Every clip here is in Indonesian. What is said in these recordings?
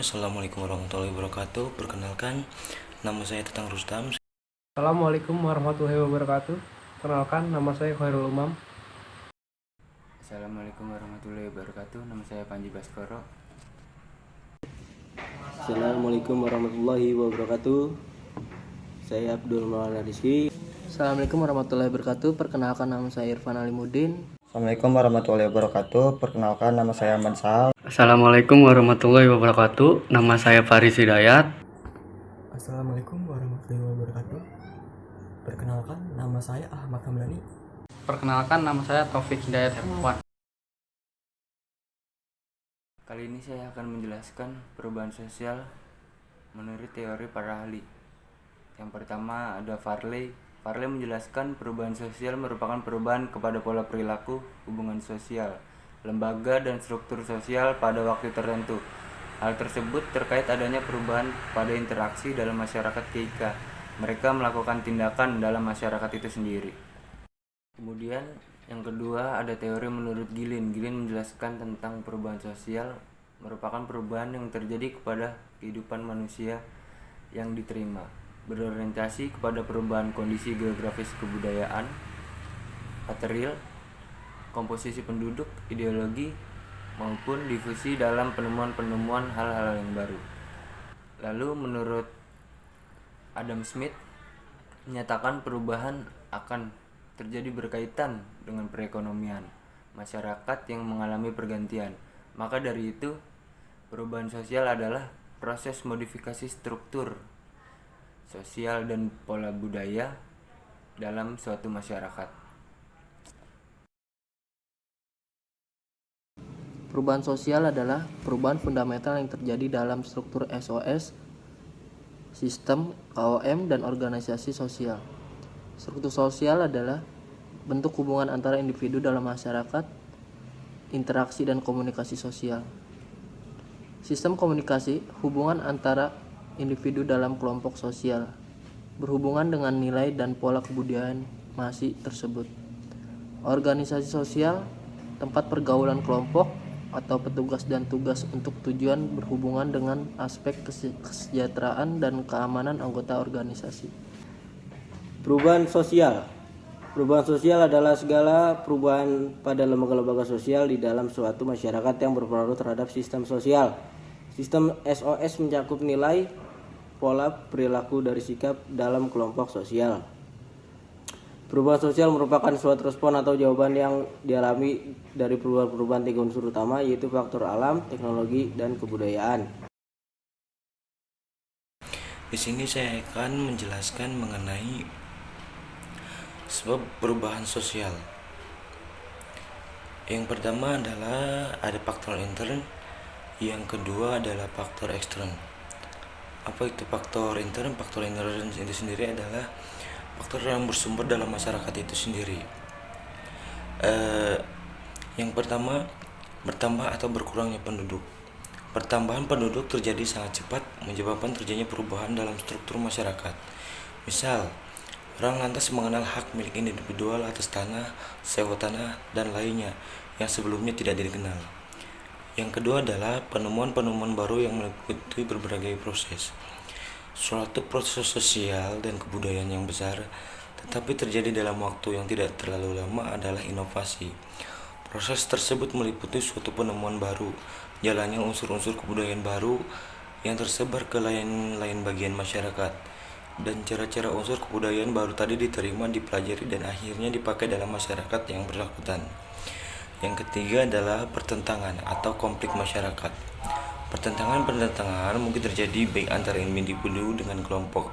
Assalamualaikum warahmatullahi wabarakatuh. Perkenalkan, nama saya Tatang Rustam. Assalamualaikum warahmatullahi wabarakatuh. Perkenalkan, nama saya Khairul Umam. Assalamualaikum warahmatullahi wabarakatuh. Nama saya Panji Baskoro. Assalamualaikum warahmatullahi wabarakatuh. Saya Abdul Maulana Rizky. Assalamualaikum warahmatullahi wabarakatuh. Perkenalkan, nama saya Irfan Alimuddin. Assalamualaikum warahmatullahi wabarakatuh. Perkenalkan, nama saya Ahmad Sal. Assalamualaikum warahmatullahi wabarakatuh. Nama saya Faris Hidayat. Assalamualaikum warahmatullahi wabarakatuh. Perkenalkan, nama saya Ahmad Hamdani. Perkenalkan, nama saya Taufik Hidayat Hermawan. Kali ini saya akan menjelaskan perubahan sosial menurut teori para ahli. Yang pertama ada Farley. Farley menjelaskan perubahan sosial merupakan perubahan kepada pola perilaku, hubungan sosial, lembaga dan struktur sosial pada waktu tertentu. Hal tersebut terkait adanya perubahan pada interaksi dalam masyarakat ketika mereka melakukan tindakan dalam masyarakat itu sendiri. Kemudian yang kedua ada teori menurut Gilin. Gilin menjelaskan tentang perubahan sosial merupakan perubahan yang terjadi kepada kehidupan manusia yang diterima, berorientasi kepada perubahan kondisi geografis kebudayaan, material, komposisi penduduk, ideologi, maupun difusi dalam penemuan-penemuan hal-hal yang baru. Lalu menurut Adam Smith menyatakan perubahan akan terjadi berkaitan dengan perekonomian masyarakat yang mengalami pergantian. Maka dari itu, perubahan sosial adalah proses modifikasi struktur sosial dan pola budaya dalam suatu masyarakat. Perubahan sosial adalah perubahan fundamental yang terjadi dalam struktur SOS, sistem, KOM, dan organisasi sosial. Struktur sosial adalah bentuk hubungan antara individu dalam masyarakat, interaksi dan komunikasi sosial. Sistem komunikasi, hubungan antara individu dalam kelompok sosial, berhubungan dengan nilai dan pola kebudayaan masih tersebut. Organisasi sosial, tempat pergaulan kelompok atau petugas dan tugas untuk tujuan berhubungan dengan aspek kesejahteraan dan keamanan anggota organisasi. Perubahan sosial. Perubahan sosial adalah segala perubahan pada lembaga-lembaga sosial di dalam suatu masyarakat yang berpengaruh terhadap sistem sosial. Sistem SOS mencakup nilai, pola perilaku dari sikap dalam kelompok sosial. Perubahan sosial merupakan suatu respon atau jawaban yang dialami dari perubahan-perubahan tiga unsur utama, yaitu faktor alam, teknologi, dan kebudayaan. Di sini saya akan menjelaskan mengenai sebab perubahan sosial. Yang pertama adalah ada faktor intern, yang kedua adalah faktor ekstern. Apa itu faktor intern? Faktor intern itu sendiri adalah faktor yang bersumber dalam masyarakat itu sendiri. Yang pertama, bertambah atau berkurangnya penduduk. Pertambahan penduduk terjadi sangat cepat, menyebabkan terjadinya perubahan dalam struktur masyarakat. Misal, orang lantas mengenal hak milik individual atas tanah, sewa tanah, dan lainnya yang sebelumnya tidak dikenal. Yang kedua adalah penemuan-penemuan baru yang meliputi berbagai proses. Suatu proses sosial dan kebudayaan yang besar, tetapi terjadi dalam waktu yang tidak terlalu lama adalah inovasi. Proses tersebut meliputi suatu penemuan baru, jalannya unsur-unsur kebudayaan baru yang tersebar ke lain-lain bagian masyarakat, dan cara-cara unsur kebudayaan baru tadi diterima, dipelajari, dan akhirnya dipakai dalam masyarakat yang bersangkutan. Yang ketiga adalah pertentangan atau konflik masyarakat. Pertentangan mungkin terjadi baik antara individu dengan kelompok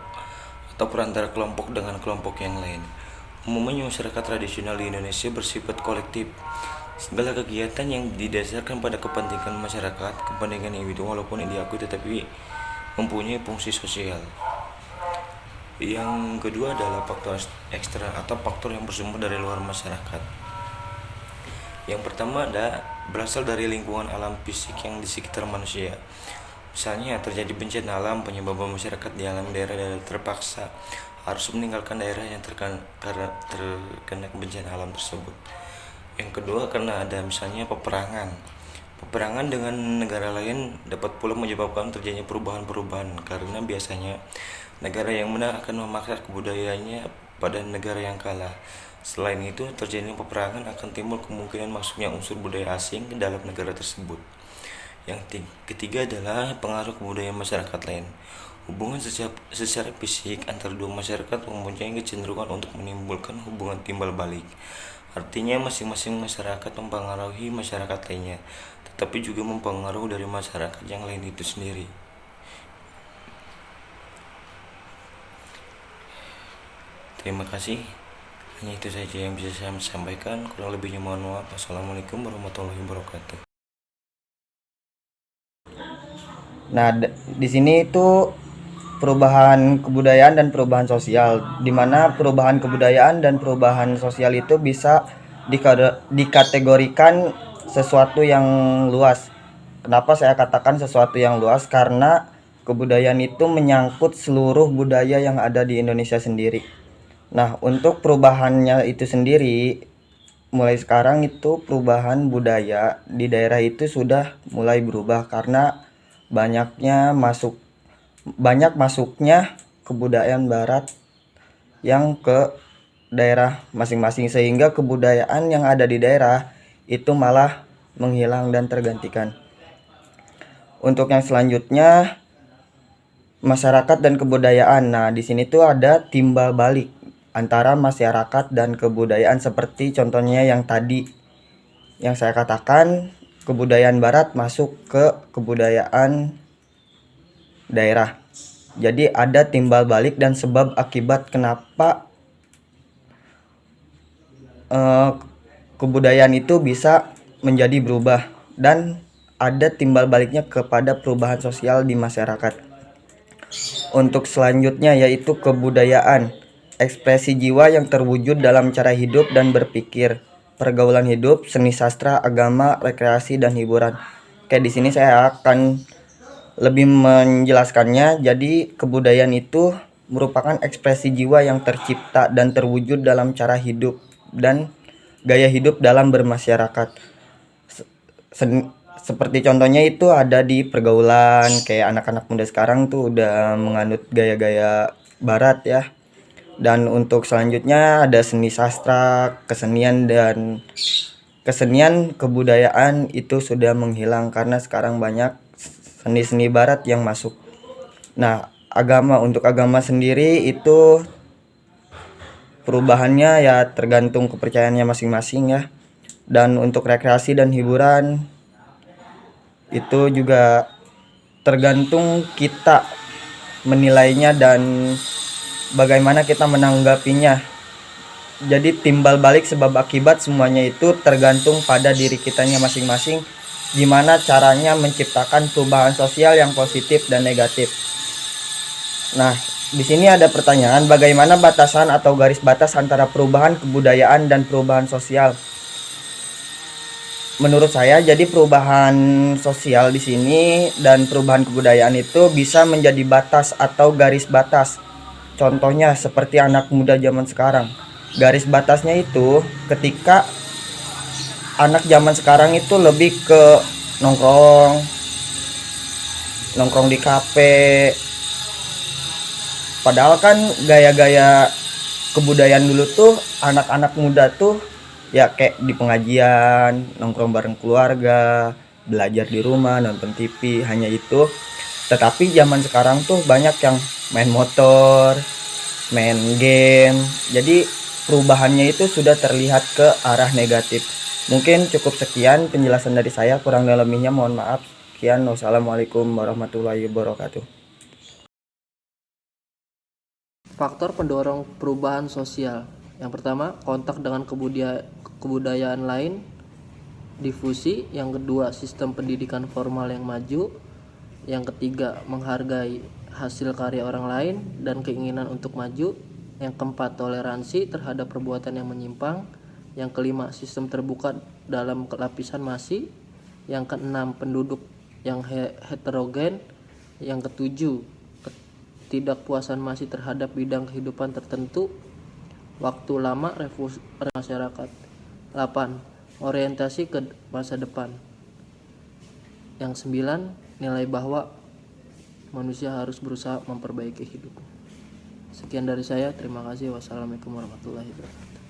atau antara kelompok dengan kelompok yang lain. Umumnya masyarakat tradisional di Indonesia bersifat kolektif. Segala kegiatan yang didasarkan pada kepentingan masyarakat, kepentingan individu walaupun diakui tetapi mempunyai fungsi sosial. Yang kedua adalah faktor eksternal atau faktor yang bersumber dari luar masyarakat. Yang pertama berasal dari lingkungan alam fisik yang di sekitar manusia. Misalnya terjadi bencana alam penyebab masyarakat di alam daerah terpaksa harus meninggalkan daerah yang terkena bencana alam tersebut. Yang kedua karena ada misalnya peperangan Peperangan dengan negara lain dapat pula menyebabkan terjadinya perubahan-perubahan karena biasanya negara yang menang akan memaksa kebudayaannya pada negara yang kalah. Selain itu, terjadinya peperangan akan timbul kemungkinan masuknya unsur budaya asing ke dalam negara tersebut. Yang ketiga adalah pengaruh kebudayaan masyarakat lain. Hubungan secara fisik antara dua masyarakat mempunyai kecenderungan untuk menimbulkan hubungan timbal balik. Artinya masing-masing masyarakat mempengaruhi masyarakat lainnya, tetapi juga mempengaruhi dari masyarakat yang lain itu sendiri. Terima kasih. Hanya itu saja yang bisa saya sampaikan. Kurang lebihnya mohon maaf. Wassalamualaikum warahmatullahi wabarakatuh. Nah, di sini itu perubahan kebudayaan dan perubahan sosial, di mana perubahan kebudayaan dan perubahan sosial itu bisa dikategorikan sesuatu yang luas. Kenapa saya katakan sesuatu yang luas? Karena kebudayaan itu menyangkut seluruh budaya yang ada di Indonesia sendiri. Nah, untuk perubahannya itu sendiri, mulai sekarang itu perubahan budaya di daerah itu sudah mulai berubah karena banyak masuknya kebudayaan barat yang ke daerah masing-masing, sehingga kebudayaan yang ada di daerah itu malah menghilang dan tergantikan. Untuk yang selanjutnya, masyarakat dan kebudayaan. Nah, di sini tuh ada timbal balik antara masyarakat dan kebudayaan, seperti contohnya yang tadi yang saya katakan, kebudayaan barat masuk ke kebudayaan daerah. Jadi ada timbal balik dan sebab akibat kenapa kebudayaan itu bisa menjadi berubah, dan ada timbal baliknya kepada perubahan sosial di masyarakat. Untuk selanjutnya yaitu kebudayaan, ekspresi jiwa yang terwujud dalam cara hidup dan berpikir, pergaulan hidup, seni sastra, agama, rekreasi dan hiburan. Oke, di sini saya akan lebih menjelaskannya. Jadi kebudayaan itu merupakan ekspresi jiwa yang tercipta dan terwujud dalam cara hidup dan gaya hidup dalam bermasyarakat. Seperti contohnya itu ada di pergaulan, kayak anak-anak muda sekarang tuh udah menganut gaya-gaya barat ya. Dan untuk selanjutnya ada seni sastra, kesenian kebudayaan itu sudah menghilang karena sekarang banyak seni-seni barat yang masuk. Nah, untuk agama sendiri itu perubahannya ya tergantung kepercayaannya masing-masing ya. Dan untuk rekreasi dan hiburan itu juga tergantung kita menilainya dan bagaimana kita menanggapinya. Jadi timbal balik sebab akibat semuanya itu tergantung pada diri kitanya masing-masing, gimana caranya menciptakan perubahan sosial yang positif dan negatif. Nah, di sini ada pertanyaan, bagaimana batasan atau garis batas antara perubahan kebudayaan dan perubahan sosial? Menurut saya, jadi perubahan sosial di sini dan perubahan kebudayaan itu bisa menjadi batas atau garis batas. Contohnya seperti anak muda zaman sekarang. Garis batasnya itu ketika anak zaman sekarang itu lebih ke nongkrong di kafe. Padahal kan gaya-gaya kebudayaan dulu tuh anak-anak muda tuh ya kayak di pengajian, nongkrong bareng keluarga, belajar di rumah, nonton TV, hanya itu. Tetapi zaman sekarang tuh banyak yang main motor, main game. Jadi perubahannya itu sudah terlihat ke arah negatif. Mungkin cukup sekian penjelasan dari saya, kurang dan lebihnya mohon maaf. Sekian, wassalamualaikum warahmatullahi wabarakatuh. Faktor pendorong perubahan sosial. Yang pertama, kontak dengan kebudayaan lain, difusi. Yang kedua, sistem pendidikan formal yang maju. Yang ketiga, menghargai hasil karya orang lain dan keinginan untuk maju. Yang keempat, toleransi terhadap perbuatan yang menyimpang. Yang kelima, sistem terbuka dalam lapisan masi. Yang keenam, penduduk yang heterogen. Yang ketujuh, ketidakpuasan masih terhadap bidang kehidupan tertentu. Waktu lama masyarakat. 8. Orientasi ke masa depan. Yang 9, nilai bahwa manusia harus berusaha memperbaiki hidupnya. Sekian dari saya, terima kasih. Wassalamualaikum warahmatullahi wabarakatuh.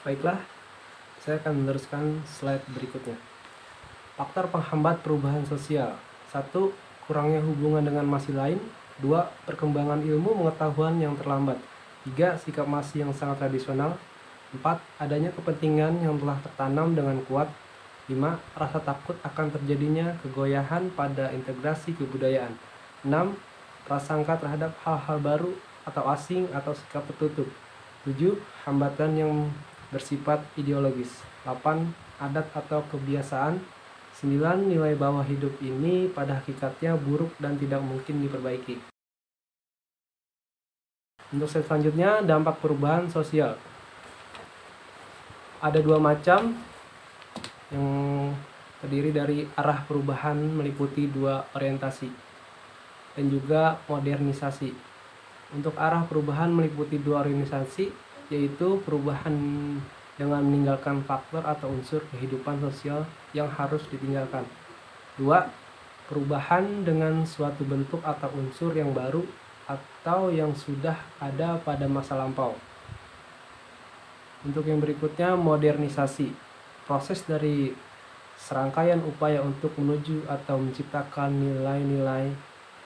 Baiklah, saya akan meneruskan slide berikutnya. Faktor penghambat perubahan sosial. 1. Kurangnya hubungan dengan masih lain. 2. Perkembangan ilmu pengetahuan yang terlambat. 3. Sikap masih yang sangat tradisional. 4. Adanya kepentingan yang telah tertanam dengan kuat. 5. Rasa takut akan terjadinya kegoyahan pada integrasi kebudayaan. 6. Prasangka terhadap hal-hal baru atau asing atau sikap tertutup. 7. Hambatan yang bersifat ideologis. 8. Adat atau kebiasaan. 9. Nilai bawah hidup ini pada hakikatnya buruk dan tidak mungkin diperbaiki. Untuk slide selanjutnya, dampak perubahan sosial. Ada 2 macam, yang terdiri dari arah perubahan meliputi 2 orientasi dan juga modernisasi. Untuk arah perubahan meliputi 2 organisasi, yaitu perubahan dengan meninggalkan faktor atau unsur kehidupan sosial yang harus ditinggalkan. 2. Perubahan dengan suatu bentuk atau unsur yang baru atau yang sudah ada pada masa lampau. Untuk yang berikutnya, modernisasi. Proses dari serangkaian upaya untuk menuju atau menciptakan nilai-nilai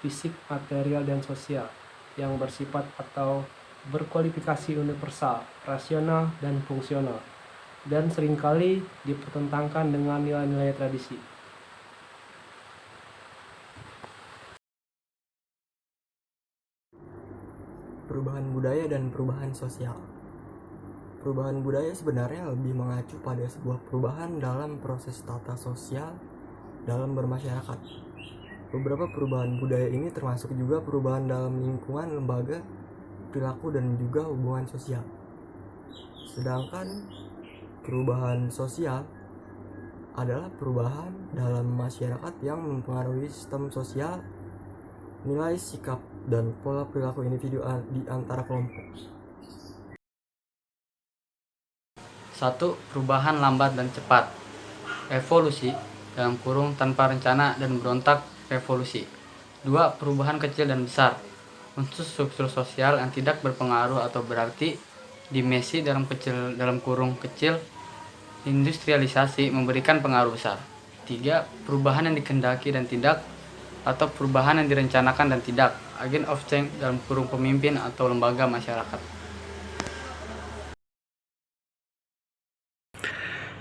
fisik, material, dan sosial yang bersifat atau berkualifikasi universal, rasional, dan fungsional, dan seringkali dipertentangkan dengan nilai-nilai tradisi. Perubahan budaya dan perubahan sosial. Perubahan budaya sebenarnya lebih mengacu pada sebuah perubahan dalam proses tata sosial dalam bermasyarakat. Beberapa perubahan budaya ini termasuk juga perubahan dalam lingkungan, lembaga, perilaku, dan juga hubungan sosial. Sedangkan perubahan sosial adalah perubahan dalam masyarakat yang mempengaruhi sistem sosial, nilai, sikap, dan pola perilaku individu di antara kelompok. 1. Perubahan lambat dan cepat. Evolusi dalam kurung tanpa rencana dan berontak revolusi. 2. Perubahan kecil dan besar. Unsur struktur sosial yang tidak berpengaruh atau berarti dimensi dalam kurung kecil. Industrialisasi memberikan pengaruh besar. 3. Perubahan yang dikehendaki dan tidak, atau perubahan yang direncanakan dan tidak. Agent of change dalam kurung pemimpin atau lembaga masyarakat.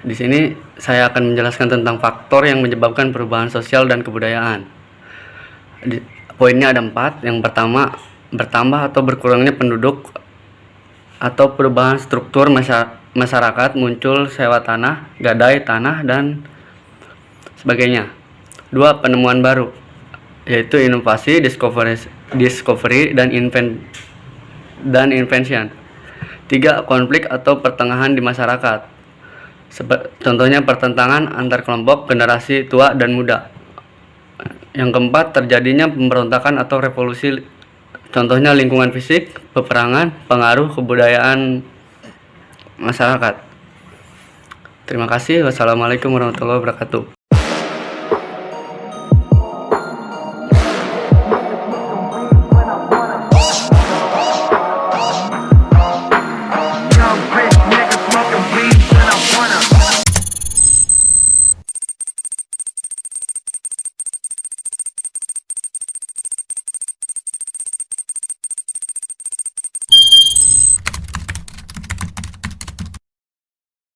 Di sini saya akan menjelaskan tentang faktor yang menyebabkan perubahan sosial dan kebudayaan. Poinnya ada 4. Yang pertama, bertambah atau berkurangnya penduduk atau perubahan struktur masyarakat, muncul sewa tanah, gadai tanah, dan sebagainya. 2. Penemuan baru, yaitu inovasi, discovery dan invention. 3. Konflik atau pertengahan di masyarakat. Contohnya pertentangan antar kelompok generasi tua dan muda. Yang keempat, terjadinya pemberontakan atau revolusi. Contohnya lingkungan fisik, peperangan, pengaruh kebudayaan masyarakat. Terima kasih. Wassalamualaikum warahmatullahi wabarakatuh.